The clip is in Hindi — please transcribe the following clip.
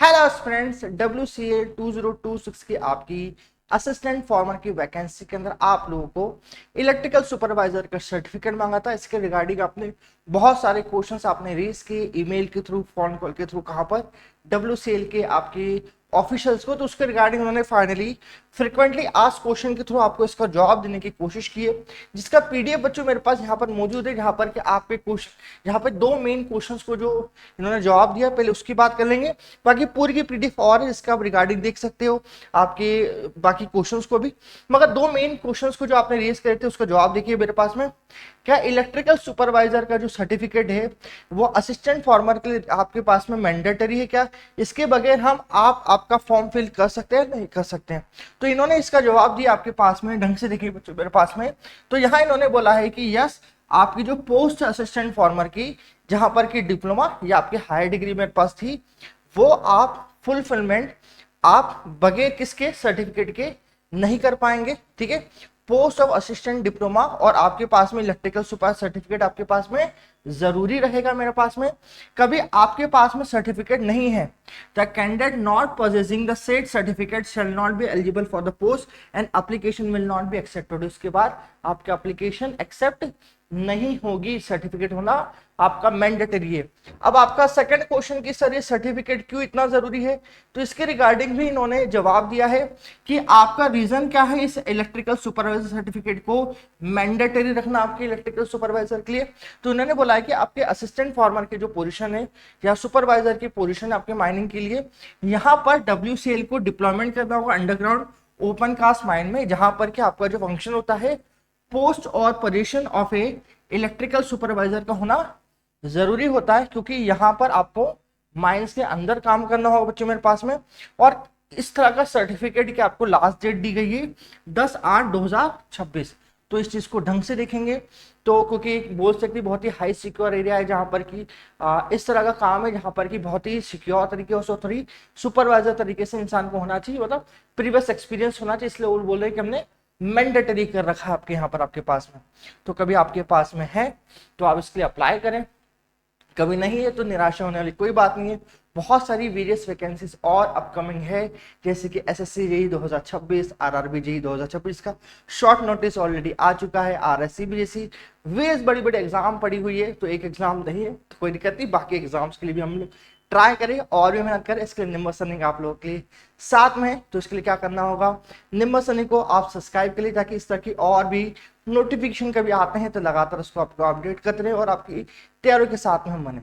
हेलो फ्रेंड्स, WCA 2026 की आपकी असिस्टेंट फॉर्मर की वैकेंसी के अंदर आप लोगों को इलेक्ट्रिकल सुपरवाइजर का सर्टिफिकेट मांगा था। इसके रिगार्डिंग आपने बहुत सारे क्वेश्चंस आपने रेज किए ईमेल के थ्रू, फोन कॉल के थ्रू, कहाँ पर WCL के आपके ऑफिशियल्स को। तो उसके रिगार्डिंग उन्होंने फाइनली फ्रिक्वेंटली आस्क्ड क्वेश्चन के थ्रू आपको इसका जवाब देने की कोशिश की है, जिसका PDF बच्चों मेरे पास यहाँ पर मौजूद है, जहाँ पर कि आपके क्वेश्चन, यहाँ पर दो मेन क्वेश्चंस को जो इन्होंने जवाब दिया, पहले उसकी बात कर लेंगे। बाकी पूरी की PDF और है, इसका आप रिगार्डिंग देख सकते हो आपके बाकी क्वेश्चंस को भी। मगर दो मेन क्वेश्चंस को जो आपने रेज करे थे उसका जवाब देखिए मेरे पास में। क्या इलेक्ट्रिकल सुपरवाइजर का जो सर्टिफिकेट है वो असिस्टेंट फॉर्मर के लिए आपके पास में मैंडेटरी है क्या? इसके बगैर हम आपका फॉर्म फिल कर सकते हैं, नहीं कर सकते हैं? तो इन्होंने इसका जवाब दिया आपके पास में, ढंग से देखिए बच्चों मेरे पास में। तो यहाँ इन्होंने बोला है कि यस, आपकी जो पोस्ट असिस्टेंट फॉर्मर की जहां पर की डिप्लोमा या आपकी हायर डिग्री मेरे पास थी, वो आप फुलफिलमेंट आप बगैर किसके सर्टिफिकेट के नहीं कर पाएंगे। ठीक है, पोस्ट ऑफ असिस्टेंट डिप्लोमा और आपके पास में इलेक्ट्रिकल सुपर सर्टिफिकेट आपके पास में जरूरी रहेगा। मेरे पास में कभी आपके पास में सर्टिफिकेट नहीं है, the candidate not possessing the said certificate shall not be eligible for the post and application will not be accepted. उसके बाद आपकी एप्लीकेशन एक्सेप्ट नहीं होगी। सर्टिफिकेट होना आपका मैंडेटरी है। अब आपका सेकंड क्वेश्चन कि सर ये सर्टिफिकेट क्यों इतना जरूरी है, तो इसके रिगार्डिंग भी इन्होंने जवाब दिया है कि आपका रीजन क्या है इस इलेक्ट्रिकल सुपरवाइजर सर्टिफिकेट को मैंडेटरी रखना आपके इलेक्ट्रिकल सुपरवाइजर के लिए। तो उन्होंने बोला है कि आपके असिस्टेंट फॉर्मर की जो पोजीशन है या सुपरवाइजर की पोजीशन आपके माइनिंग के लिए, यहाँ पर WCL को डिप्लॉयमेंट करना होगा अंडरग्राउंड ओपन कास्ट माइन में, जहां पर कि आपका जो फंक्शन होता है पोस्ट और position of A electrical supervisor का होना जरूरी होता है, क्योंकि यहां पर आपको माइंस के अंदर काम करना होगा बच्चों मेरे पास में। और इस तरह का सर्टिफिकेट की आपको लास्ट डेट दी गई है 10/8/2026। तो इस चीज को ढंग से देखेंगे तो, क्योंकि बोल सकते बहुत ही हाई सिक्योर एरिया है जहां पर कि इस तरह का काम है जहां पर कि बहुत ही सिक्योर तरीके से थोड़ी सुपरवाइजर तरीके से इंसान को होना चाहिए, मतलब प्रीवियस एक्सपीरियंस होना चाहिए। इसलिए वो बोल रहे हैं कि हमने मैंडेटरी कर रखा है आपके यहाँ पर आपके पास में। तो कभी आपके पास में है तो आप इसके लिए अप्लाई करें, कभी नहीं है तो निराशा होने वाली कोई बात नहीं है। बहुत सारी वेरियस वैकेंसीज और अपकमिंग है, जैसे कि SSC JEE 2026, RRB JEE 2026 का शॉर्ट नोटिस ऑलरेडी आ चुका है। RSCB जैसी वेरियस बड़ी बड़ी एग्जाम पड़ी हुई है, तो एक एग्जाम नहीं है तो कोई दिक्कत नहीं, बाकी एग्जाम्स के लिए भी हम लोग ट्राई करें और भी मेहनत करें। इसके लिए निम्बस अर्निंग आप लोगों के लिए साथ में है। तो इसके लिए क्या करना होगा, निम्बस अर्निंग को आप सब्सक्राइब कर लिए ताकि इस तरह की और भी नोटिफिकेशन कभी आते हैं तो लगातार उसको आपको अपडेट करते रहे और आपकी तैयारियों के साथ में हम बने।